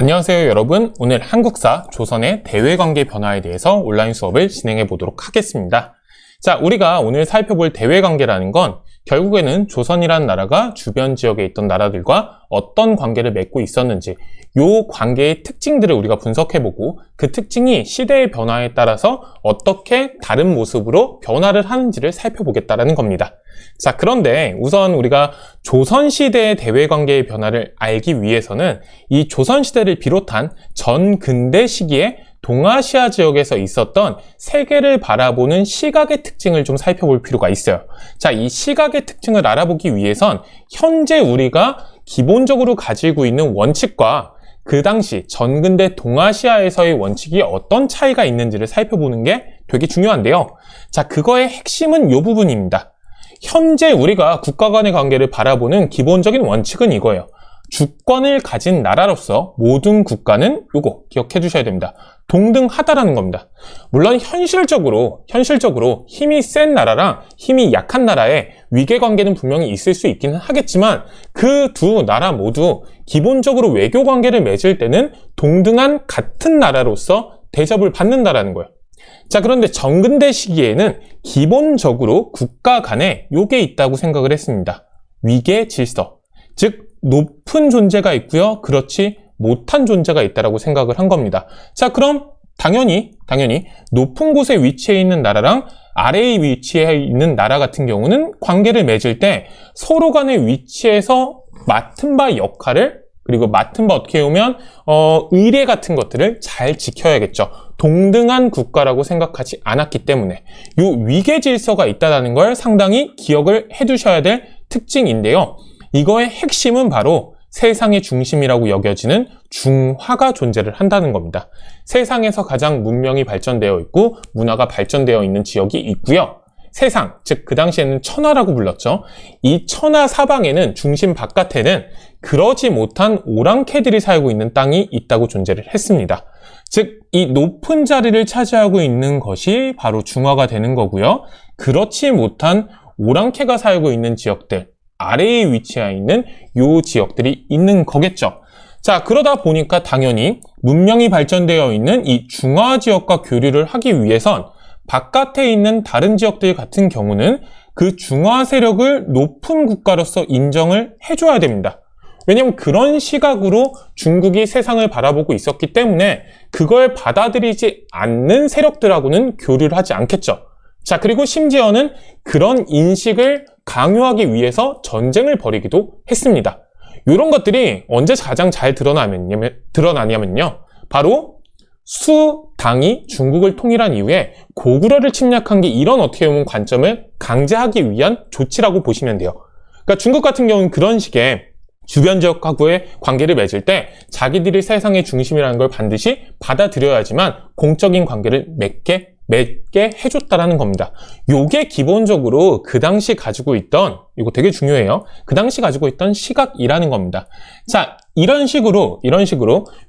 안녕하세요 여러분. 오늘 한국사 조선의 대외관계 변화에 대해서 온라인 수업을 진행해 보도록 하겠습니다. 자, 우리가 오늘 살펴볼 대외관계라는 건 결국에는 조선이라는 나라가 주변 지역에 있던 나라들과 어떤 관계를 맺고 있었는지 이 관계의 특징들을 우리가 분석해보고 그 특징이 시대의 변화에 따라서 어떻게 다른 모습으로 변화를 하는지를 살펴보겠다는 겁니다. 자, 그런데 우선 우리가 조선시대의 대외관계의 변화를 알기 위해서는 이 조선시대를 비롯한 전근대 시기에 동아시아 지역에서 있었던 세계를 바라보는 시각의 특징을 좀 살펴볼 필요가 있어요. 자, 이 시각의 특징을 알아보기 위해선 현재 우리가 기본적으로 가지고 있는 원칙과 그 당시 전근대 동아시아에서의 원칙이 어떤 차이가 있는지를 살펴보는 게 되게 중요한데요. 자, 그거의 핵심은 이 부분입니다. 현재 우리가 국가 간의 관계를 바라보는 기본적인 원칙은 이거예요. 주권을 가진 나라로서 모든 국가는 요거 기억해 주셔야 됩니다. 동등하다라는 겁니다. 물론 현실적으로 힘이 센 나라랑 힘이 약한 나라의 위계관계는 분명히 있을 수 있기는 하겠지만 그 두 나라 모두 기본적으로 외교관계를 맺을 때는 동등한 같은 나라로서 대접을 받는다라는 거예요. 자, 그런데 전근대 시기에는 기본적으로 국가 간에 요게 있다고 생각을 했습니다. 위계 질서, 즉 높은 존재가 있고요. 그렇지 못한 존재가 있다라고 생각을 한 겁니다. 자, 그럼 당연히 높은 곳에 위치해 있는 나라랑 아래에 위치해 있는 나라 같은 경우는 관계를 맺을 때 서로 간의 위치에서 맡은 바 역할을 그리고 맡은 바 어떻게 보면 의례 같은 것들을 잘 지켜야겠죠. 동등한 국가라고 생각하지 않았기 때문에 이 위계 질서가 있다는 걸 상당히 기억을 해두셔야 될 특징인데요. 이거의 핵심은 바로 세상의 중심이라고 여겨지는 중화가 존재를 한다는 겁니다. 세상에서 가장 문명이 발전되어 있고 문화가 발전되어 있는 지역이 있고요. 세상, 즉 그 당시에는 천하라고 불렀죠. 이 천하 사방에는 중심 바깥에는 그러지 못한 오랑캐들이 살고 있는 땅이 있다고 존재를 했습니다. 즉 이 높은 자리를 차지하고 있는 것이 바로 중화가 되는 거고요. 그렇지 못한 오랑캐가 살고 있는 지역들, 아래에 위치해 있는 요 지역들이 있는 거겠죠. 자, 그러다 보니까 당연히 문명이 발전되어 있는 이 중화 지역과 교류를 하기 위해선 바깥에 있는 다른 지역들 같은 경우는 그 중화 세력을 높은 국가로서 인정을 해줘야 됩니다. 왜냐하면 그런 시각으로 중국이 세상을 바라보고 있었기 때문에 그걸 받아들이지 않는 세력들하고는 교류를 하지 않겠죠. 자, 그리고 심지어는 그런 인식을 강요하기 위해서 전쟁을 벌이기도 했습니다. 이런 것들이 언제 가장 잘 드러나냐면요. 바로 수당이 중국을 통일한 이후에 고구려를 침략한 게 이런 어떻게 보면 관점을 강제하기 위한 조치라고 보시면 돼요. 그러니까 중국 같은 경우는 그런 식의 주변 지역하고의 관계를 맺을 때 자기들이 세상의 중심이라는 걸 반드시 받아들여야지만 공적인 관계를 맺게 해줬다라는 겁니다. 요게 기본적으로 그 당시 가지고 있던, 이거 되게 중요해요. 그 당시 가지고 있던 시각이라는 겁니다. 자, 이런 식으로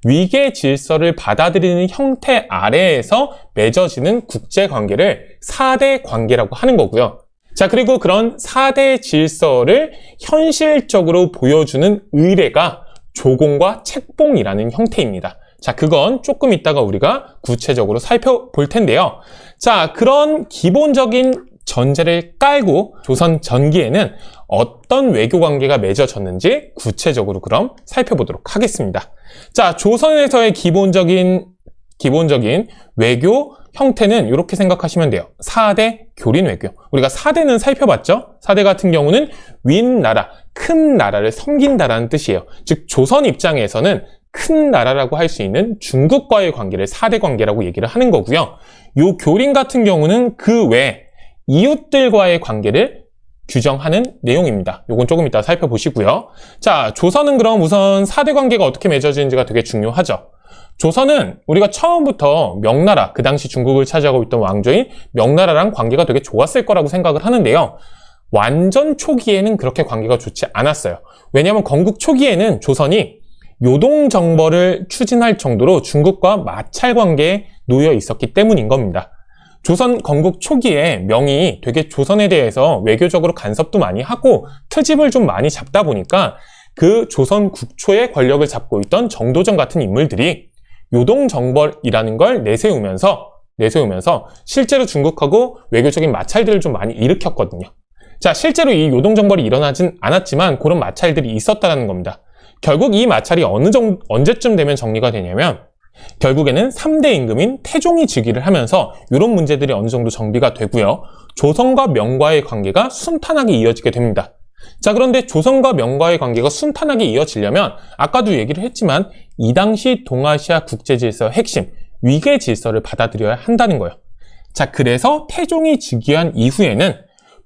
위계 질서를 받아들이는 형태 아래에서 맺어지는 국제 관계를 4대 관계라고 하는 거고요. 자, 그리고 그런 4대 질서를 현실적으로 보여주는 의례가 조공과 책봉이라는 형태입니다. 자, 그건 조금 이따가 우리가 구체적으로 살펴볼 텐데요. 자, 그런 기본적인 전제를 깔고 조선 전기에는 어떤 외교 관계가 맺어졌는지 구체적으로 그럼 살펴보도록 하겠습니다. 자, 조선에서의 기본적인 외교 형태는 이렇게 생각하시면 돼요. 4대 교린 외교. 우리가 4대는 살펴봤죠? 4대 같은 경우는 윗나라, 큰 나라를 섬긴다라는 뜻이에요. 즉 조선 입장에서는 큰 나라라고 할 수 있는 중국과의 관계를 4대 관계라고 얘기를 하는 거고요. 요 교린 같은 경우는 그 외 이웃들과의 관계를 규정하는 내용입니다. 요건 조금 이따 살펴보시고요. 자, 조선은 그럼 우선 4대 관계가 어떻게 맺어지는지가 되게 중요하죠. 조선은 우리가 처음부터 명나라, 그 당시 중국을 차지하고 있던 왕조인 명나라랑 관계가 되게 좋았을 거라고 생각을 하는데요. 완전 초기에는 그렇게 관계가 좋지 않았어요. 왜냐하면 건국 초기에는 조선이 요동정벌을 추진할 정도로 중국과 마찰 관계에 놓여 있었기 때문인 겁니다. 조선 건국 초기에 명이 되게 조선에 대해서 외교적으로 간섭도 많이 하고 트집을 좀 많이 잡다 보니까 그 조선 국초의 권력을 잡고 있던 정도전 같은 인물들이 요동정벌이라는 걸 내세우면서 실제로 중국하고 외교적인 마찰들을 좀 많이 일으켰거든요. 자, 실제로 이 요동정벌이 일어나진 않았지만 그런 마찰들이 있었다는 겁니다. 결국 이 마찰이 언제쯤 되면 정리가 되냐면 결국에는 3대 임금인 태종이 즉위를 하면서 이런 문제들이 어느 정도 정비가 되고요. 조선과 명과의 관계가 순탄하게 이어지게 됩니다. 자, 그런데 조선과 명과의 관계가 순탄하게 이어지려면 아까도 얘기를 했지만 이 당시 동아시아 국제질서의 핵심, 위계 질서를 받아들여야 한다는 거예요. 자, 그래서 태종이 즉위한 이후에는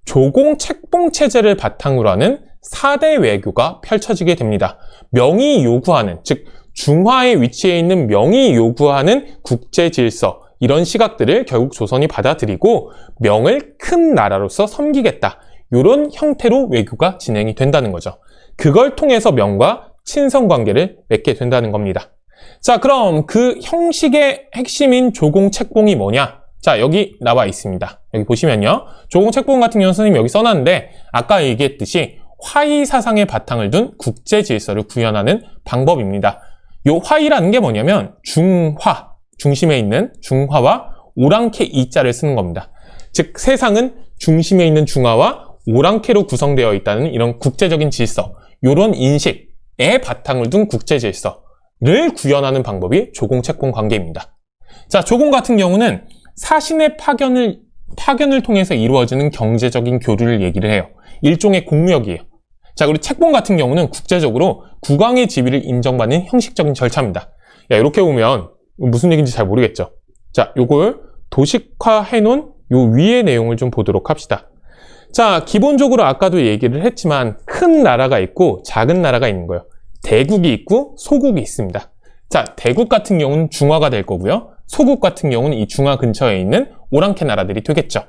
조공 책봉 체제를 바탕으로 하는 4대 외교가 펼쳐지게 됩니다. 명이 요구하는, 즉 중화에 위치해 있는 명이 요구하는 국제 질서, 이런 시각들을 결국 조선이 받아들이고 명을 큰 나라로서 섬기겠다. 이런 형태로 외교가 진행이 된다는 거죠. 그걸 통해서 명과 친선 관계를 맺게 된다는 겁니다. 자, 그럼 그 형식의 핵심인 조공 책봉이 뭐냐? 자, 여기 나와 있습니다. 여기 보시면요. 조공 책봉 같은 경우는 선생님이 여기 써놨는데 아까 얘기했듯이 화의 사상의 바탕을 둔 국제 질서를 구현하는 방법입니다. 요 화의라는 게 뭐냐면 중화, 중심에 있는 중화와 오랑캐 이자를 쓰는 겁니다. 즉 세상은 중심에 있는 중화와 오랑캐로 구성되어 있다는 이런 국제적인 질서, 이런 인식에 바탕을 둔 국제 질서를 구현하는 방법이 조공 책봉 관계입니다. 자, 조공 같은 경우는 사신의 파견을 통해서 이루어지는 경제적인 교류를 얘기를 해요. 일종의 공무역이에요. 자, 그리고 책봉 같은 경우는 국제적으로 국왕의 지위를 인정받는 형식적인 절차입니다. 야, 이렇게 보면 무슨 얘기인지 잘 모르겠죠? 자, 요걸 도식화해 놓은 요 위의 내용을 좀 보도록 합시다. 자, 기본적으로 아까도 얘기를 했지만 큰 나라가 있고 작은 나라가 있는 거예요. 대국이 있고 소국이 있습니다. 자, 대국 같은 경우는 중화가 될 거고요. 소국 같은 경우는 이 중화 근처에 있는 오랑캐 나라들이 되겠죠.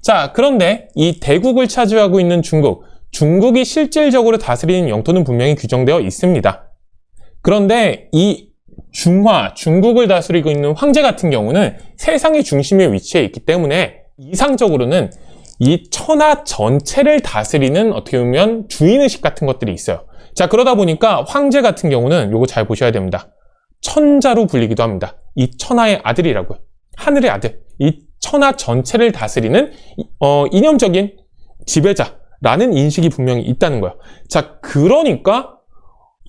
자, 그런데 이 대국을 차지하고 있는 중국이 실질적으로 다스리는 영토는 분명히 규정되어 있습니다. 그런데 이 중국을 다스리고 있는 황제 같은 경우는 세상의 중심에 위치해 있기 때문에 이상적으로는 이 천하 전체를 다스리는 어떻게 보면 주인의식 같은 것들이 있어요. 자, 그러다 보니까 황제 같은 경우는 요거 잘 보셔야 됩니다. 천자로 불리기도 합니다. 이 천하의 아들이라고요. 하늘의 아들. 이 천하 전체를 다스리는 이념적인 지배자라는 인식이 분명히 있다는 거예요. 자, 그러니까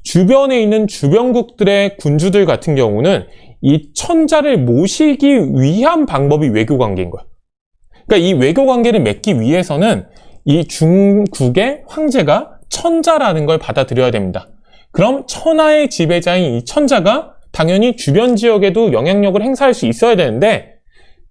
주변에 있는 주변국들의 군주들 같은 경우는 이 천자를 모시기 위한 방법이 외교 관계인 거예요. 그러니까 이 외교 관계를 맺기 위해서는 이 중국의 황제가 천자라는 걸 받아들여야 됩니다. 그럼 천하의 지배자인 이 천자가 당연히 주변 지역에도 영향력을 행사할 수 있어야 되는데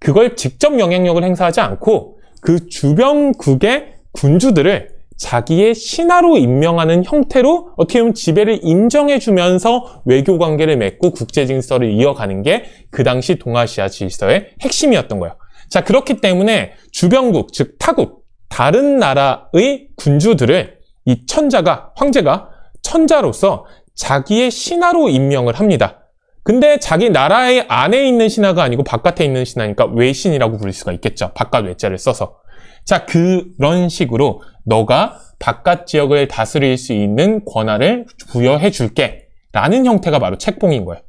그걸 직접 영향력을 행사하지 않고 그 주변국의 군주들을 자기의 신하로 임명하는 형태로 어떻게 보면 지배를 인정해주면서 외교 관계를 맺고 국제 질서를 이어가는 게 그 당시 동아시아 질서의 핵심이었던 거예요. 자, 그렇기 때문에 주변국, 즉 타국, 다른 나라의 군주들을 이 황제가 천자로서 자기의 신하로 임명을 합니다. 근데 자기 나라의 안에 있는 신하가 아니고 바깥에 있는 신하니까 외신이라고 부를 수가 있겠죠. 바깥 외자를 써서. 자, 그런 식으로 너가 바깥 지역을 다스릴 수 있는 권한을 부여해 줄게 라는 형태가 바로 책봉인 거예요.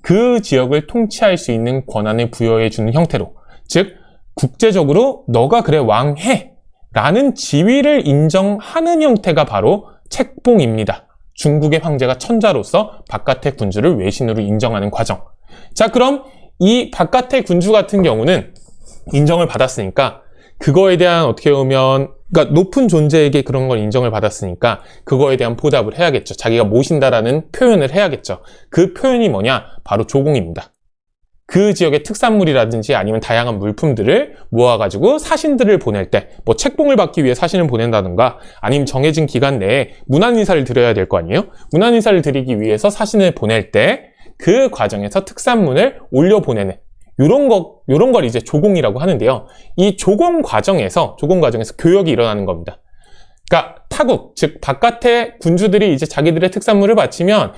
그 지역을 통치할 수 있는 권한을 부여해 주는 형태로, 즉 국제적으로 너가 그래 왕해 라는 지위를 인정하는 형태가 바로 책봉입니다. 중국의 황제가 천자로서 바깥의 군주를 외신으로 인정하는 과정. 자, 그럼 이 바깥의 군주 같은 경우는 인정을 받았으니까 그거에 대한 어떻게 보면 그러니까 높은 존재에게 그런 걸 인정을 받았으니까 그거에 대한 보답을 해야겠죠. 자기가 모신다라는 표현을 해야겠죠. 그 표현이 뭐냐? 바로 조공입니다. 그 지역의 특산물이라든지 아니면 다양한 물품들을 모아가지고 사신들을 보낼 때, 뭐 책봉을 받기 위해 사신을 보낸다든가 아니면 정해진 기간 내에 문안인사를 드려야 될 거 아니에요? 문안인사를 드리기 위해서 사신을 보낼 때 그 과정에서 특산물을 올려보내는 요런 걸 이제 조공이라고 하는데요. 이 조공 과정에서 교역이 일어나는 겁니다. 그러니까 타국, 즉 바깥의 군주들이 이제 자기들의 특산물을 바치면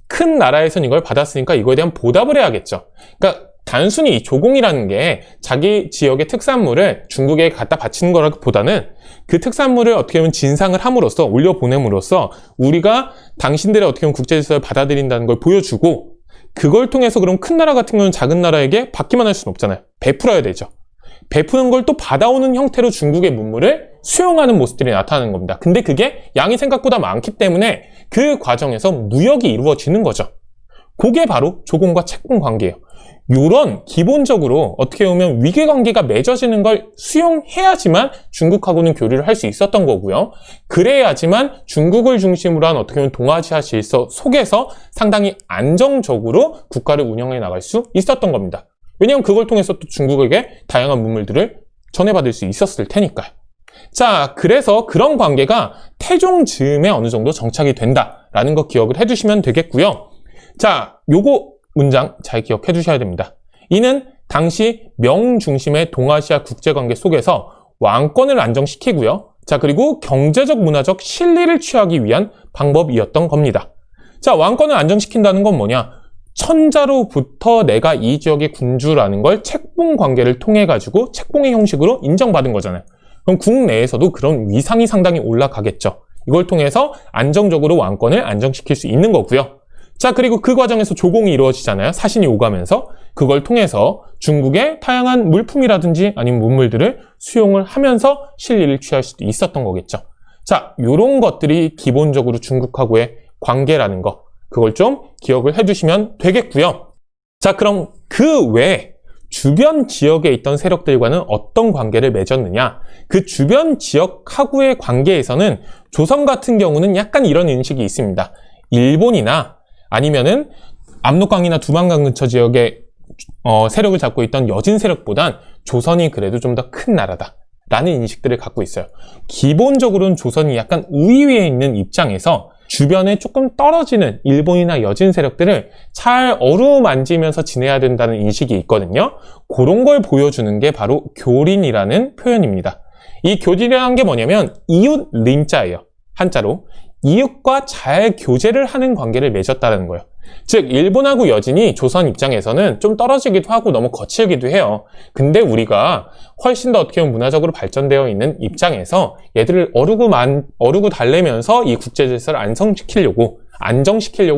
큰 나라에선 이걸 받았으니까 이거에 대한 보답을 해야겠죠. 그러니까 단순히 이 조공이라는 게 자기 지역의 특산물을 중국에 갖다 바치는 거라기보다는 그 특산물을 어떻게 보면 진상을 함으로써 올려보냄으로써 우리가 당신들의 어떻게 보면 국제질서를 받아들인다는 걸 보여주고 그걸 통해서 그럼 큰 나라 같은 경우는 작은 나라에게 받기만 할 수는 없잖아요. 베풀어야 되죠. 베푸는 걸 또 받아오는 형태로 중국의 문물을 수용하는 모습들이 나타나는 겁니다. 근데 그게 양이 생각보다 많기 때문에 그 과정에서 무역이 이루어지는 거죠. 그게 바로 조공과 채공 관계예요. 요런 기본적으로 어떻게 보면 위계관계가 맺어지는 걸 수용해야지만 중국하고는 교류를 할 수 있었던 거고요. 그래야지만 중국을 중심으로 한 어떻게 보면 동아시아 질서 속에서 상당히 안정적으로 국가를 운영해 나갈 수 있었던 겁니다. 왜냐하면 그걸 통해서 또 중국에게 다양한 문물들을 전해받을 수 있었을 테니까요. 자, 그래서 그런 관계가 태종 즈음에 어느 정도 정착이 된다라는 거 기억을 해두시면 되겠고요. 자, 요거 문장 잘 기억해 두셔야 됩니다. 이는 당시 명 중심의 동아시아 국제관계 속에서 왕권을 안정시키고요. 자, 그리고 경제적 문화적 실리를 취하기 위한 방법이었던 겁니다. 자, 왕권을 안정시킨다는 건 뭐냐? 천자로부터 내가 이 지역의 군주라는 걸 책봉 관계를 통해 가지고 책봉의 형식으로 인정받은 거잖아요. 그럼 국내에서도 그런 위상이 상당히 올라가겠죠. 이걸 통해서 안정적으로 왕권을 안정시킬 수 있는 거고요. 자, 그리고 그 과정에서 조공이 이루어지잖아요. 사신이 오가면서 그걸 통해서 중국의 다양한 물품이라든지 아니면 문물들을 수용을 하면서 실리를 취할 수도 있었던 거겠죠. 자, 요런 것들이 기본적으로 중국하고의 관계라는 거, 그걸 좀 기억을 해두시면 되겠고요. 자, 그럼 그 외에 주변 지역에 있던 세력들과는 어떤 관계를 맺었느냐? 그 주변 지역하고의 관계에서는 조선 같은 경우는 약간 이런 인식이 있습니다. 일본이나 아니면은 압록강이나 두만강 근처 지역에 세력을 잡고 있던 여진 세력보단 조선이 그래도 좀 더 큰 나라다 라는 인식들을 갖고 있어요. 기본적으로는 조선이 약간 우위에 있는 입장에서 주변에 조금 떨어지는 일본이나 여진 세력들을 잘 어루만지면서 지내야 된다는 인식이 있거든요. 그런 걸 보여주는 게 바로 교린이라는 표현입니다. 이 교린이라는 게 뭐냐면 이웃 린자예요. 한자로. 이웃과 잘 교제를 하는 관계를 맺었다는 거예요. 즉 일본하고 여진이 조선 입장에서는 좀 떨어지기도 하고 너무 거칠기도 해요. 근데 우리가 훨씬 더 어떻게 보면 문화적으로 발전되어 있는 입장에서 얘들을 어루고 달래면서 이 국제질서를 안정시키려고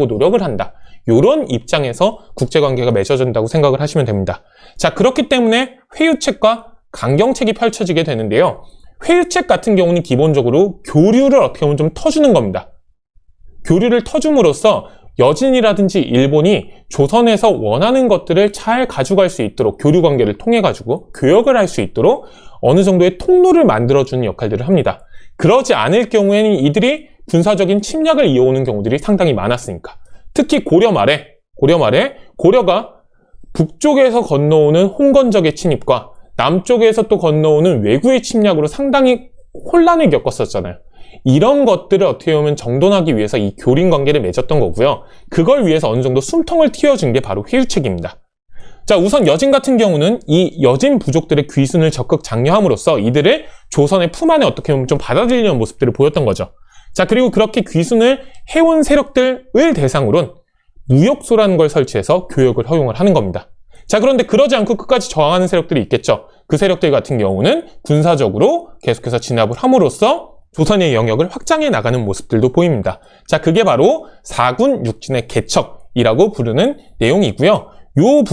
노력을 한다. 이런 입장에서 국제관계가 맺어진다고 생각을 하시면 됩니다. 자, 그렇기 때문에 회유책과 강경책이 펼쳐지게 되는데요. 회유책 같은 경우는 기본적으로 교류를 어떻게 보면 좀 터주는 겁니다. 교류를 터줌으로써 여진이라든지 일본이 조선에서 원하는 것들을 잘 가져갈 수 있도록 교류 관계를 통해 가지고 교역을 할 수 있도록 어느 정도의 통로를 만들어주는 역할들을 합니다. 그러지 않을 경우에는 이들이 군사적인 침략을 이어오는 경우들이 상당히 많았으니까. 특히 고려 말에 고려가 북쪽에서 건너오는 홍건적의 침입과 남쪽에서 또 건너오는 왜구의 침략으로 상당히 혼란을 겪었었잖아요. 이런 것들을 어떻게 보면 정돈하기 위해서 이 교린 관계를 맺었던 거고요. 그걸 위해서 어느 정도 숨통을 틔워준 게 바로 회유책입니다. 자, 우선 여진 같은 경우는 이 여진 부족들의 귀순을 적극 장려함으로써 이들을 조선의 품 안에 어떻게 보면 좀 받아들이는 모습들을 보였던 거죠. 자, 그리고 그렇게 귀순을 해온 세력들을 대상으로는 무역소라는 걸 설치해서 교역을 허용을 하는 겁니다. 자, 그런데 그러지 않고 끝까지 저항하는 세력들이 있겠죠. 그 세력들 같은 경우는 군사적으로 계속해서 진압을 함으로써 조선의 영역을 확장해 나가는 모습들도 보입니다. 자, 그게 바로 4군 육진의 개척이라고 부르는 내용이고요. 요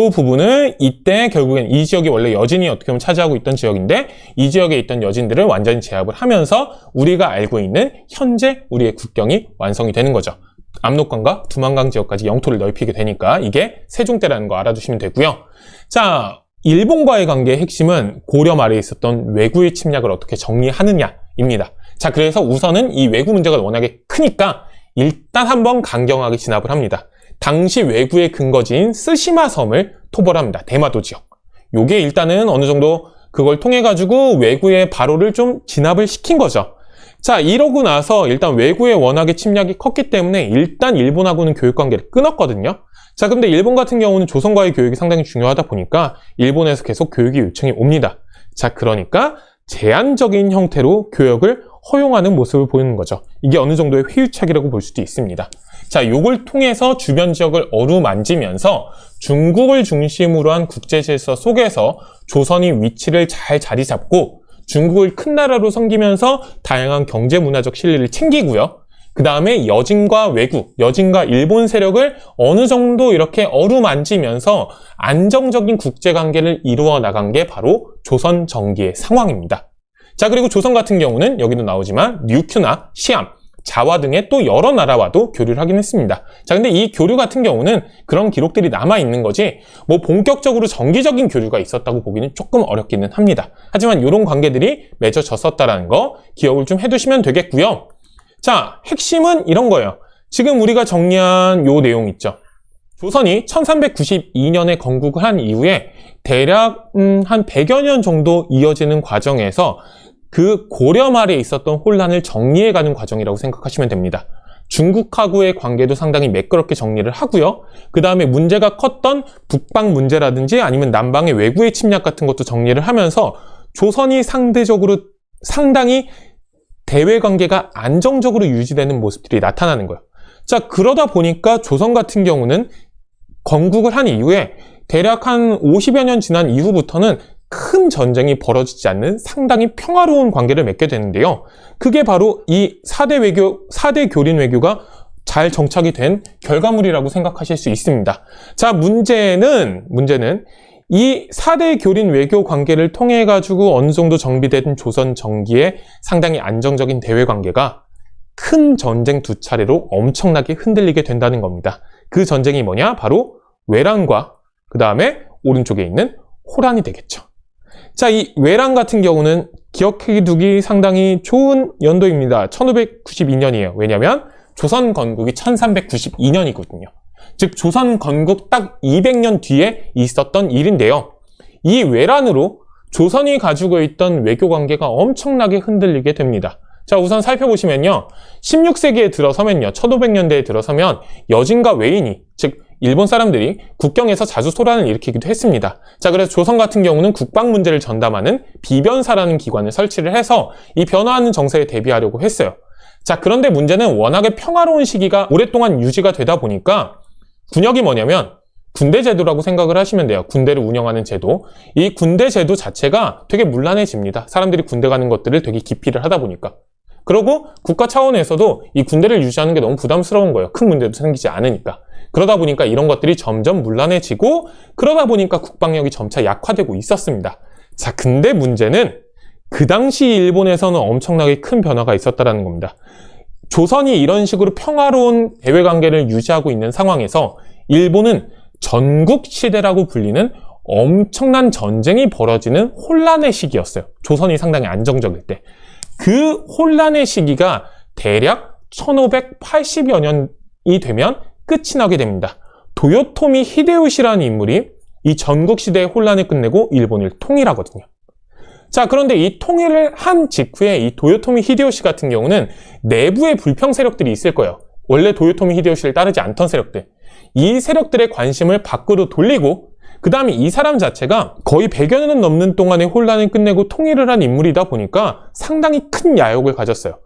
부분을 이때 결국엔 이 지역이 원래 여진이 어떻게 보면 차지하고 있던 지역인데 이 지역에 있던 여진들을 완전히 제압을 하면서 우리가 알고 있는 현재 우리의 국경이 완성이 되는 거죠. 압록강과 두만강 지역까지 영토를 넓히게 되니까 이게 세종 때라는 거 알아두시면 되고요. 자, 일본과의 관계의 핵심은 고려 말에 있었던 왜구의 침략을 어떻게 정리하느냐입니다. 자, 그래서 우선은 이 왜구 문제가 워낙에 크니까 일단 한번 강경하게 진압을 합니다. 당시 왜구의 근거지인 쓰시마 섬을 토벌합니다. 대마도 지역. 요게 일단은 어느 정도 그걸 통해 가지고 왜구의 바로를 좀 진압을 시킨 거죠. 자, 이러고 나서 일단 왜구의 워낙에 침략이 컸기 때문에 일단 일본하고는 교육관계를 끊었거든요. 자, 근데 일본 같은 경우는 조선과의 교육이 상당히 중요하다 보니까 일본에서 계속 교육의 요청이 옵니다. 자, 그러니까 제한적인 형태로 교역을 허용하는 모습을 보이는 거죠. 이게 어느 정도의 회유책이라고 볼 수도 있습니다. 자, 요걸 통해서 주변 지역을 어루만지면서 중국을 중심으로 한 국제 질서 속에서 조선이 위치를 잘 자리 잡고 중국을 큰 나라로 섬기면서 다양한 경제 문화적 실리를 챙기고요. 그 다음에 여진과 외국, 여진과 일본 세력을 어느 정도 이렇게 어루만지면서 안정적인 국제관계를 이루어 나간 게 바로 조선 정기의 상황입니다. 자, 그리고 조선 같은 경우는 여기도 나오지만 류큐나 시암, 자와 등의 또 여러 나라와도 교류를 하긴 했습니다. 자, 근데 이 교류 같은 경우는 그런 기록들이 남아있는 거지 뭐 본격적으로 정기적인 교류가 있었다고 보기는 조금 어렵기는 합니다. 하지만 이런 관계들이 맺어졌었다는 거 기억을 좀 해두시면 되겠고요. 자, 핵심은 이런 거예요. 지금 우리가 정리한 요 내용 있죠. 조선이 1392년에 건국을 한 이후에 대략 한 100여 년 정도 이어지는 과정에서 그 고려 말에 있었던 혼란을 정리해가는 과정이라고 생각하시면 됩니다. 중국하고의 관계도 상당히 매끄럽게 정리를 하고요. 그 다음에 문제가 컸던 북방 문제라든지 아니면 남방의 외구의 침략 같은 것도 정리를 하면서 조선이 상대적으로 상당히 대외 관계가 안정적으로 유지되는 모습들이 나타나는 거예요. 자, 그러다 보니까 조선 같은 경우는 건국을 한 이후에 대략 한 50여 년 지난 이후부터는 큰 전쟁이 벌어지지 않는 상당히 평화로운 관계를 맺게 되는데요. 그게 바로 이 4대 교린 외교가 잘 정착이 된 결과물이라고 생각하실 수 있습니다. 자, 문제는 이 4대 교린 외교 관계를 통해 가지고 어느 정도 정비된 조선 정기의 상당히 안정적인 대외 관계가 큰 전쟁 두 차례로 엄청나게 흔들리게 된다는 겁니다. 그 전쟁이 뭐냐? 바로 외란과 그 다음에 오른쪽에 있는 호란이 되겠죠. 자, 이 외란 같은 경우는 기억해두기 상당히 좋은 연도입니다. 1592년이에요. 왜냐하면 조선 건국이 1392년이거든요. 즉 조선 건국 딱 200년 뒤에 있었던 일인데요. 이 외란으로 조선이 가지고 있던 외교 관계가 엄청나게 흔들리게 됩니다. 자, 우선 살펴보시면요. 16세기에 들어서면요. 1500년대에 들어서면 여진과 외인이, 즉 일본 사람들이 국경에서 자주 소란을 일으키기도 했습니다. 자, 그래서 조선 같은 경우는 국방 문제를 전담하는 비변사라는 기관을 설치를 해서 이 변화하는 정세에 대비하려고 했어요. 자, 그런데 문제는 워낙에 평화로운 시기가 오랫동안 유지가 되다 보니까 군역이 뭐냐면 군대 제도라고 생각을 하시면 돼요. 군대를 운영하는 제도. 이 군대 제도 자체가 되게 문란해집니다. 사람들이 군대 가는 것들을 되게 기피를 하다 보니까. 그리고 국가 차원에서도 이 군대를 유지하는 게 너무 부담스러운 거예요. 큰 문제도 생기지 않으니까. 그러다 보니까 이런 것들이 점점 문란해지고 그러다 보니까 국방력이 점차 약화되고 있었습니다. 자, 근데 문제는 그 당시 일본에서는 엄청나게 큰 변화가 있었다는 겁니다. 조선이 이런 식으로 평화로운 대외 관계를 유지하고 있는 상황에서 일본은 전국시대라고 불리는 엄청난 전쟁이 벌어지는 혼란의 시기였어요. 조선이 상당히 안정적일 때. 그 혼란의 시기가 대략 1580여 년이 되면 끝이 나게 됩니다. 도요토미 히데요시라는 인물이 이 전국시대의 혼란을 끝내고 일본을 통일하거든요. 자, 그런데 이 통일을 한 직후에 이 도요토미 히데요시 같은 경우는 내부의 불평 세력들이 있을 거예요. 원래 도요토미 히데요시를 따르지 않던 세력들. 이 세력들의 관심을 밖으로 돌리고 그 다음에 이 사람 자체가 거의 100여 년 넘는 동안의 혼란을 끝내고 통일을 한 인물이다 보니까 상당히 큰 야욕을 가졌어요.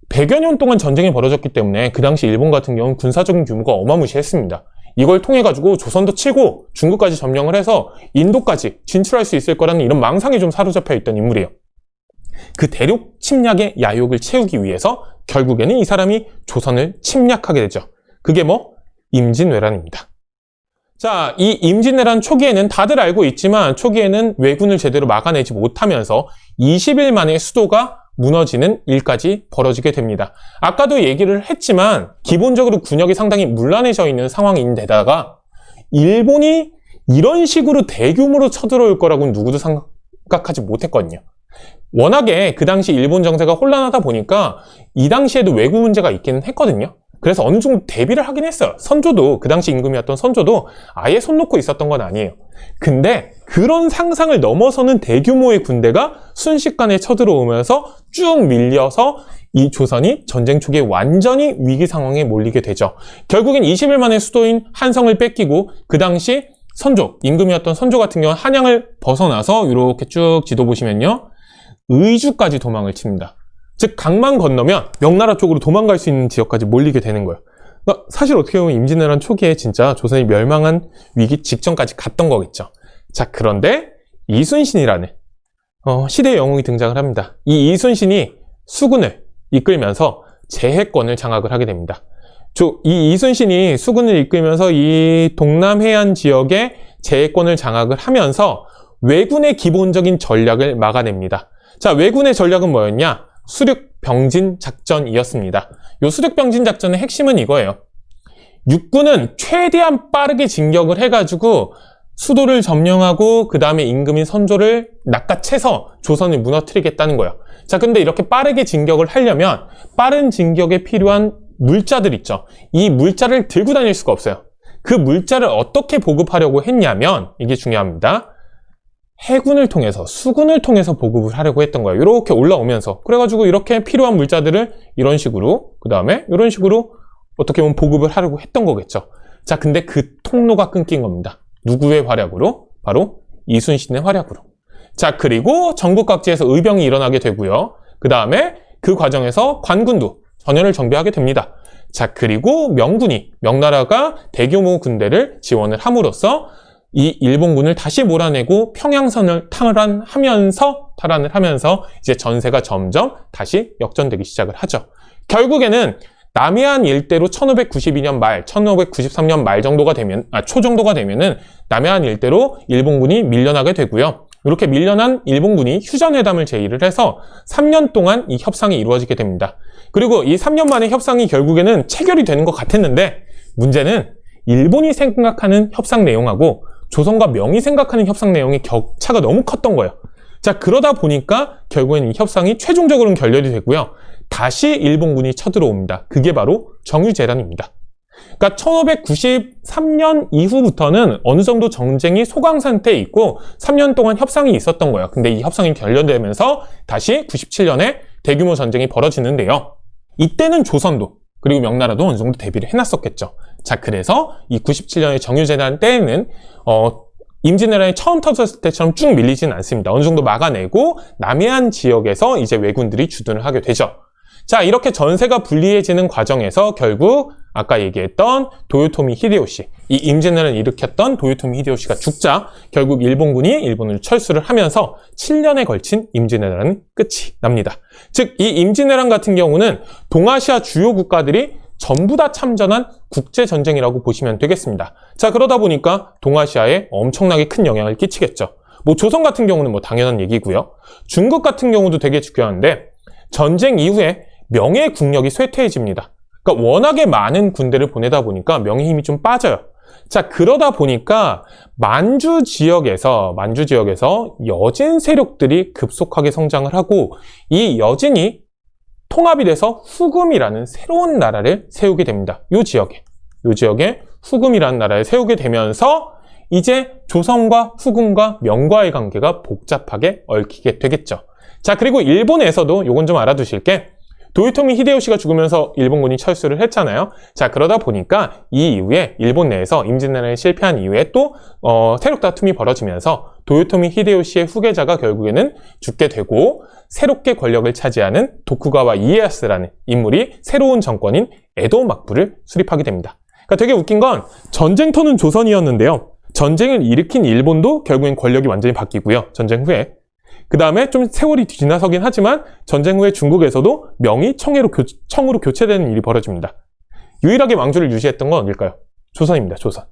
100여 년 동안 전쟁이 벌어졌기 때문에 그 당시 일본 같은 경우는 군사적인 규모가 어마무시했습니다. 이걸 통해 가지고 조선도 치고 중국까지 점령을 해서 인도까지 진출할 수 있을 거라는 이런 망상에 좀 사로잡혀 있던 인물이에요. 그 대륙 침략의 야욕을 채우기 위해서 결국에는 이 사람이 조선을 침략하게 되죠. 그게 뭐? 임진왜란입니다. 자, 이 임진왜란 초기에는 다들 알고 있지만 초기에는 왜군을 제대로 막아내지 못하면서 20일 만에 수도가 무너지는 일까지 벌어지게 됩니다. 아까도 얘기를 했지만 기본적으로 군역이 상당히 문란해져 있는 상황인데다가 일본이 이런 식으로 대규모로 쳐들어올 거라고는 누구도 생각하지 못했거든요. 워낙에 그 당시 일본 정세가 혼란하다 보니까 이 당시에도 외구 문제가 있기는 했거든요. 그래서 어느 정도 대비를 하긴 했어요. 선조도, 그 당시 임금이었던 선조도 아예 손 놓고 있었던 건 아니에요. 근데 그런 상상을 넘어서는 대규모의 군대가 순식간에 쳐들어오면서 쭉 밀려서 이 조선이 전쟁 초기에 완전히 위기 상황에 몰리게 되죠. 결국엔 20일 만에 수도인 한성을 뺏기고 그 당시 선조, 임금이었던 선조 같은 경우는 한양을 벗어나서 이렇게 쭉 지도 보시면요. 의주까지 도망을 칩니다. 즉 강만 건너면 명나라 쪽으로 도망갈 수 있는 지역까지 몰리게 되는 거예요. 그러니까 사실 어떻게 보면 임진왜란 초기에 진짜 조선이 멸망한 위기 직전까지 갔던 거겠죠. 자, 그런데 이순신이라는 시대의 영웅이 등장을 합니다. 이 이순신이 수군을 이끌면서 제해권을 장악을 하게 됩니다. 이 이순신이 수군을 이끌면서 이 동남해안 지역의 제해권을 장악을 하면서 왜군의 기본적인 전략을 막아냅니다. 자, 왜군의 전략은 뭐였냐? 수륙병진 작전이었습니다. 이 수륙병진 작전의 핵심은 이거예요. 육군은 최대한 빠르게 진격을 해가지고 수도를 점령하고 그 다음에 임금인 선조를 낚아채서 조선을 무너뜨리겠다는 거예요. 자, 근데 이렇게 빠르게 진격을 하려면 빠른 진격에 필요한 물자들 있죠. 이 물자를 들고 다닐 수가 없어요. 그 물자를 어떻게 보급하려고 했냐면 이게 중요합니다. 해군을 통해서, 수군을 통해서 보급을 하려고 했던 거예요. 이렇게 올라오면서. 그래가지고 이렇게 필요한 물자들을 이런 식으로, 그 다음에 이런 식으로 어떻게 보면 보급을 하려고 했던 거겠죠. 자, 근데 그 통로가 끊긴 겁니다. 누구의 활약으로? 바로 이순신의 활약으로. 자, 그리고 전국 각지에서 의병이 일어나게 되고요. 그 다음에 그 과정에서 관군도 전열을 정비하게 됩니다. 자, 그리고 명나라가 대규모 군대를 지원을 함으로써 이 일본군을 다시 몰아내고 평양선을 탈환을 하면서 이제 전세가 점점 다시 역전되기 시작을 하죠. 결국에는 남해안 일대로 1592년 말, 1593년 말 정도가 되면, 초 정도가 되면은 남해안 일대로 일본군이 밀려나게 되고요. 이렇게 밀려난 일본군이 휴전회담을 제의를 해서 3년 동안 이 협상이 이루어지게 됩니다. 그리고 이 3년 만에 협상이 결국에는 체결이 되는 것 같았는데 문제는 일본이 생각하는 협상 내용하고 조선과 명이 생각하는 협상 내용의 격차가 너무 컸던 거예요. 자, 그러다 보니까 결국엔 이 협상이 최종적으로는 결렬이 되고요. 다시 일본군이 쳐들어옵니다. 그게 바로 정유재란입니다. 그러니까 1593년 이후부터는 어느 정도 전쟁이 소강 상태에 있고 3년 동안 협상이 있었던 거예요. 근데 이 협상이 결렬되면서 다시 97년에 대규모 전쟁이 벌어지는데요. 이때는 조선도 그리고 명나라도 어느 정도 대비를 해놨었겠죠. 자, 그래서 이 97년의 정유재란 때에는 임진왜란이 처음 터졌을 때처럼 쭉 밀리지는 않습니다. 어느 정도 막아내고 남해안 지역에서 이제 왜군들이 주둔을 하게 되죠. 자, 이렇게 전세가 불리해지는 과정에서 결국 아까 얘기했던 도요토미 히데요시, 이 임진왜란을 일으켰던 도요토미 히데요시가 죽자 결국 일본군이 일본을 철수를 하면서 7년에 걸친 임진왜란은 끝이 납니다. 즉, 이 임진왜란 같은 경우는 동아시아 주요 국가들이 전부 다 참전한 국제전쟁이라고 보시면 되겠습니다. 자, 그러다 보니까 동아시아에 엄청나게 큰 영향을 끼치겠죠. 조선 같은 경우는 당연한 얘기고요. 중국 같은 경우도 되게 중요한데 전쟁 이후에 명의 국력이 쇠퇴해집니다. 그러니까 워낙에 많은 군대를 보내다 보니까 명의 힘이 좀 빠져요. 자, 그러다 보니까 만주 지역에서 여진 세력들이 급속하게 성장을 하고 이 여진이 통합이 돼서 후금이라는 새로운 나라를 세우게 됩니다. 이 지역에 후금이라는 나라를 세우게 되면서 이제 조선과 후금과 명과의 관계가 복잡하게 얽히게 되겠죠. 자, 그리고 일본에서도 요건 좀 알아두실 게 도요토미 히데요시가 죽으면서 일본군이 철수를 했잖아요. 자, 그러다 보니까 이 이후에 일본 내에서 임진왜란이 실패한 이후에 또 세력 다툼이 벌어지면서 도요토미 히데요시의 후계자가 결국에는 죽게 되고 새롭게 권력을 차지하는 도쿠가와 이에야스라는 인물이 새로운 정권인 에도 막부를 수립하게 됩니다. 그러니까 되게 웃긴 건 전쟁터는 조선이었는데요. 전쟁을 일으킨 일본도 결국엔 권력이 완전히 바뀌고요. 전쟁 후에. 그 다음에 좀 세월이 지나서긴 하지만 전쟁 후에 중국에서도 명이 청으로 교체되는 일이 벌어집니다. 유일하게 왕조를 유지했던 건 어딜까요? 조선입니다. 조선.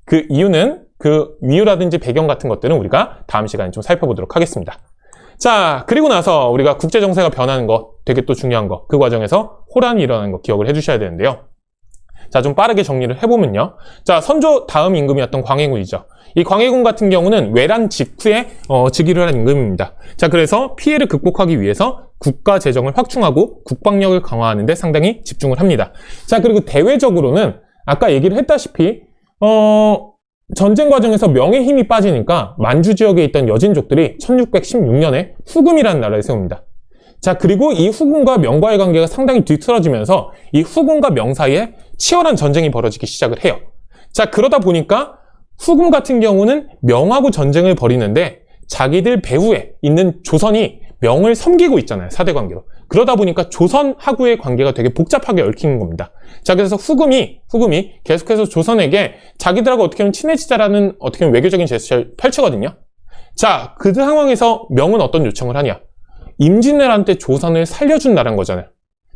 그 이유는 그 이유라든지 배경 같은 것들은 우리가 다음 시간에 좀 살펴보도록 하겠습니다. 자, 그리고 나서 우리가 국제정세가 변하는 거 되게 또 중요한 거, 그 과정에서 호란이 일어나는 거 기억을 해주셔야 되는데요. 자, 좀 빠르게 정리를 해보면요. 자, 선조 다음 임금이었던 광해군이죠. 이 광해군 같은 경우는 외란 직후에 즉위를 한 임금입니다. 자, 그래서 피해를 극복하기 위해서 국가 재정을 확충하고 국방력을 강화하는 데 상당히 집중을 합니다. 자, 그리고 대외적으로는 아까 얘기를 했다시피 전쟁 과정에서 명의 힘이 빠지니까 만주 지역에 있던 여진족들이 1616년에 후금이라는 나라를 세웁니다. 자, 그리고 이 후금과 명과의 관계가 상당히 뒤틀어지면서 이 후금과 명 사이에 치열한 전쟁이 벌어지기 시작을 해요. 자, 그러다 보니까 후금 같은 경우는 명하고 전쟁을 벌이는데 자기들 배후에 있는 조선이 명을 섬기고 있잖아요. 사대 관계로. 그러다 보니까 조선하고의 관계가 되게 복잡하게 얽히는 겁니다. 자, 그래서 후금이 계속해서 조선에게 자기들하고 어떻게 하면 친해지자라는 어떻게 보면 외교적인 제스처를 펼치거든요. 자, 그 상황에서 명은 어떤 요청을 하냐? 임진왜란때 조선을 살려준다는 거잖아요.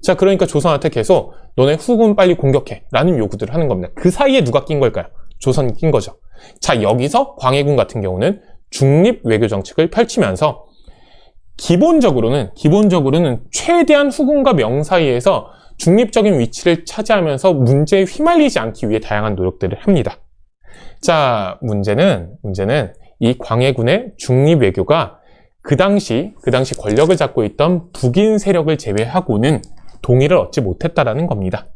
자, 그러니까 조선한테 계속 너네 후금 빨리 공격해 라는 요구들을 하는 겁니다. 그 사이에 누가 낀 걸까요? 조선이 낀 거죠. 자, 여기서 광해군 같은 경우는 중립 외교 정책을 펼치면서 기본적으로는 최대한 후금과 명 사이에서 중립적인 위치를 차지하면서 문제에 휘말리지 않기 위해 다양한 노력들을 합니다. 자, 문제는 이 광해군의 중립 외교가 그 당시 권력을 잡고 있던 북인 세력을 제외하고는 동의를 얻지 못했다라는 겁니다.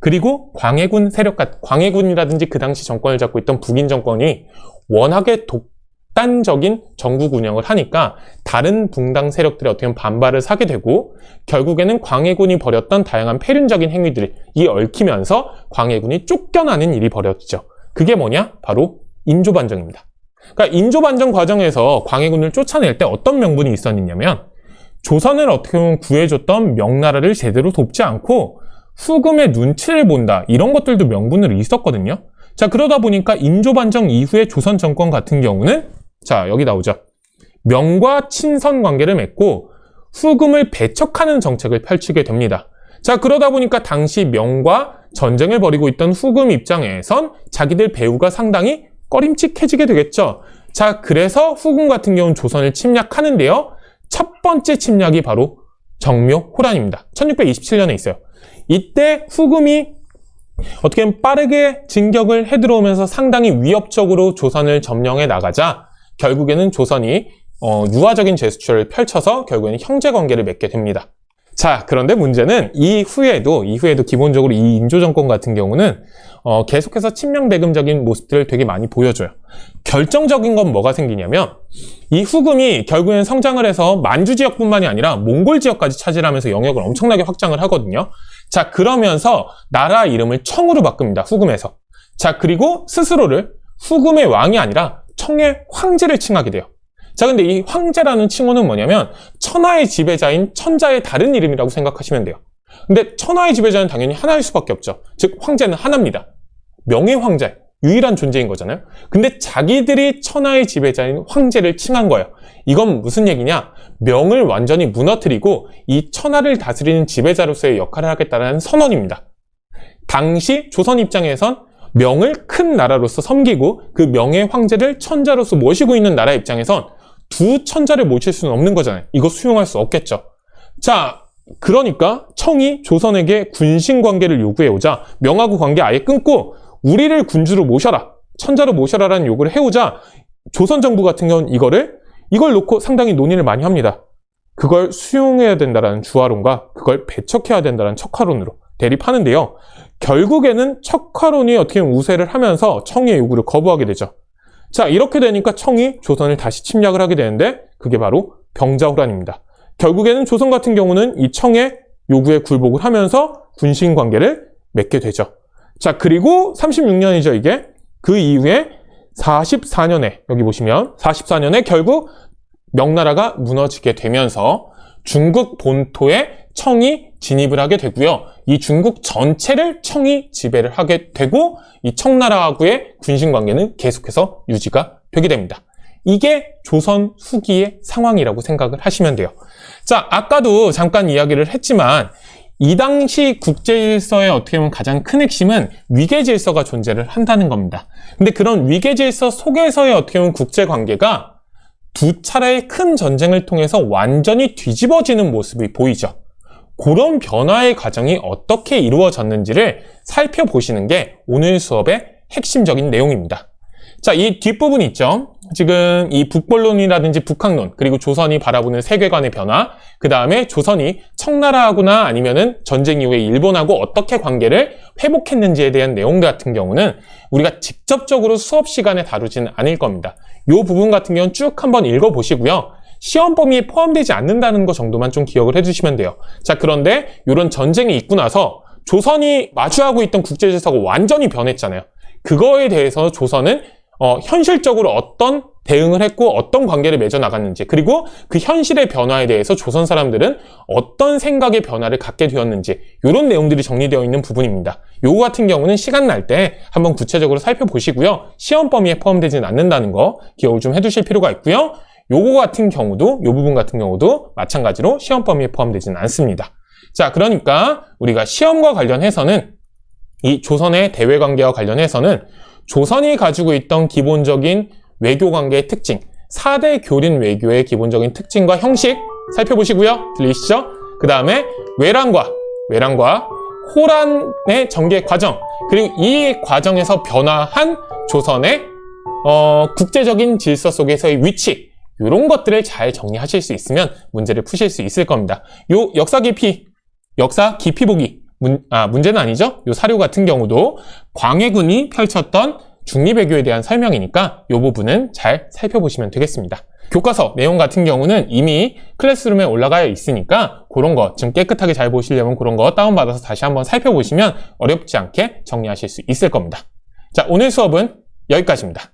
그리고 광해군이라든지 그 당시 정권을 잡고 있던 북인 정권이 워낙에 독단적인 정국 운영을 하니까 다른 붕당 세력들이 어떻게 보면 반발을 사게 되고 결국에는 광해군이 벌였던 다양한 폐륜적인 행위들이 얽히면서 광해군이 쫓겨나는 일이 벌어지죠. 그게 뭐냐? 바로 인조반정입니다. 그러니까 인조반정 과정에서 광해군을 쫓아낼 때 어떤 명분이 있었느냐면 조선을 어떻게 보면 구해줬던 명나라를 제대로 돕지 않고 후금의 눈치를 본다 이런 것들도 명분으로 있었거든요. 자, 그러다 보니까 인조반정 이후의 조선 정권 같은 경우는 자, 여기 나오죠. 명과 친선 관계를 맺고 후금을 배척하는 정책을 펼치게 됩니다. 자, 그러다 보니까 당시 명과 전쟁을 벌이고 있던 후금 입장에선 자기들 배후가 상당히 꺼림칙해지게 되겠죠. 자, 그래서 후금 같은 경우는 조선을 침략하는데요. 첫 번째 침략이 바로 정묘호란입니다. 1627년에 있어요. 이때 후금이 어떻게 보면 빠르게 진격을 해들어오면서 상당히 위협적으로 조선을 점령해 나가자 결국에는 조선이 유화적인 제스처를 펼쳐서 결국에는 형제관계를 맺게 됩니다. 자, 그런데 문제는 이후에도 기본적으로 이 인조정권 같은 경우는 계속해서 친명대금적인 모습들을 되게 많이 보여줘요. 결정적인 건 뭐가 생기냐면 이 후금이 결국엔 성장을 해서 만주 지역뿐만이 아니라 몽골 지역까지 차지하면서 영역을 엄청나게 확장을 하거든요. 자, 그러면서 나라 이름을 청으로 바꿉니다. 후금에서. 자, 그리고 스스로를 후금의 왕이 아니라 청의 황제를 칭하게 돼요. 자, 근데 이 황제라는 칭호는 뭐냐면 천하의 지배자인 천자의 다른 이름이라고 생각하시면 돼요. 근데 천하의 지배자는 당연히 하나일 수밖에 없죠. 즉 황제는 하나입니다. 명의 황제, 유일한 존재인 거잖아요. 근데 자기들이 천하의 지배자인 황제를 칭한 거예요. 이건 무슨 얘기냐? 명을 완전히 무너뜨리고 이 천하를 다스리는 지배자로서의 역할을 하겠다는 선언입니다. 당시 조선 입장에선 명을 큰 나라로서 섬기고 그 명의 황제를 천자로서 모시고 있는 나라 입장에선 두 천자를 모실 수는 없는 거잖아요. 이거 수용할 수 없겠죠. 자, 그러니까 청이 조선에게 군신 관계를 요구해오자 명하고 관계 아예 끊고 우리를 군주로 모셔라, 천자로 모셔라라는 요구를 해오자 조선 정부 같은 경우는 이걸 놓고 상당히 논의를 많이 합니다. 그걸 수용해야 된다라는 주화론과 그걸 배척해야 된다는 척화론으로 대립하는데요. 결국에는 척화론이 어떻게 보면 우세를 하면서 청의 요구를 거부하게 되죠. 자, 이렇게 되니까 청이 조선을 다시 침략을 하게 되는데 그게 바로 병자호란입니다. 결국에는 조선 같은 경우는 이 청의 요구에 굴복을 하면서 군신 관계를 맺게 되죠. 자, 그리고 36년이죠, 이게. 그 이후에 44년에, 여기 보시면 44년에 결국 명나라가 무너지게 되면서 중국 본토에 청이 진입을 하게 되고요. 이 중국 전체를 청이 지배를 하게 되고 이 청나라하고의 군신관계는 계속해서 유지가 되게 됩니다. 이게 조선 후기의 상황이라고 생각을 하시면 돼요. 자, 아까도 잠깐 이야기를 했지만 이 당시 국제질서의 어떻게 보면 가장 큰 핵심은 위계질서가 존재를 한다는 겁니다. 근데 그런 위계질서 속에서의 어떻게 보면 국제관계가 두 차례의 큰 전쟁을 통해서 완전히 뒤집어지는 모습이 보이죠. 그런 변화의 과정이 어떻게 이루어졌는지를 살펴보시는 게 오늘 수업의 핵심적인 내용입니다. 자, 이 뒷부분 있죠? 지금 이 북벌론이라든지 북학론, 그리고 조선이 바라보는 세계관의 변화, 그 다음에 조선이 청나라하거나 아니면은 전쟁 이후에 일본하고 어떻게 관계를 회복했는지에 대한 내용 같은 경우는 우리가 직접적으로 수업 시간에 다루지는 않을 겁니다. 이 부분 같은 경우는 쭉 한번 읽어보시고요. 시험 범위에 포함되지 않는다는 거 정도만 좀 기억을 해주시면 돼요. 자, 그런데 이런 전쟁이 있고 나서 조선이 마주하고 있던 국제질서가 완전히 변했잖아요. 그거에 대해서 조선은 현실적으로 어떤 대응을 했고 어떤 관계를 맺어 나갔는지, 그리고 그 현실의 변화에 대해서 조선 사람들은 어떤 생각의 변화를 갖게 되었는지, 이런 내용들이 정리되어 있는 부분입니다. 요거 같은 경우는 시간 날 때 한번 구체적으로 살펴보시고요. 시험 범위에 포함되지는 않는다는 거 기억을 좀 해두실 필요가 있고요. 요거 같은 경우도, 요 부분 같은 경우도 마찬가지로 시험 범위에 포함되지는 않습니다. 자, 그러니까 우리가 시험과 관련해서는, 이 조선의 대외 관계와 관련해서는 조선이 가지고 있던 기본적인 외교 관계의 특징, 4대 교린 외교의 기본적인 특징과 형식 살펴보시고요. 들리시죠? 그 다음에 외란과 호란의 전개 과정, 그리고 이 과정에서 변화한 조선의 국제적인 질서 속에서의 위치, 이런 것들을 잘 정리하실 수 있으면 문제를 푸실 수 있을 겁니다. 요 역사 깊이 보기 문제는 아니죠. 요 사료 같은 경우도 광해군이 펼쳤던 중립외교에 대한 설명이니까 이 부분은 잘 살펴보시면 되겠습니다. 교과서 내용 같은 경우는 이미 클래스룸에 올라가 있으니까 그런 거 좀 깨끗하게 잘 보시려면 그런 거 다운받아서 다시 한번 살펴보시면 어렵지 않게 정리하실 수 있을 겁니다. 자, 오늘 수업은 여기까지입니다.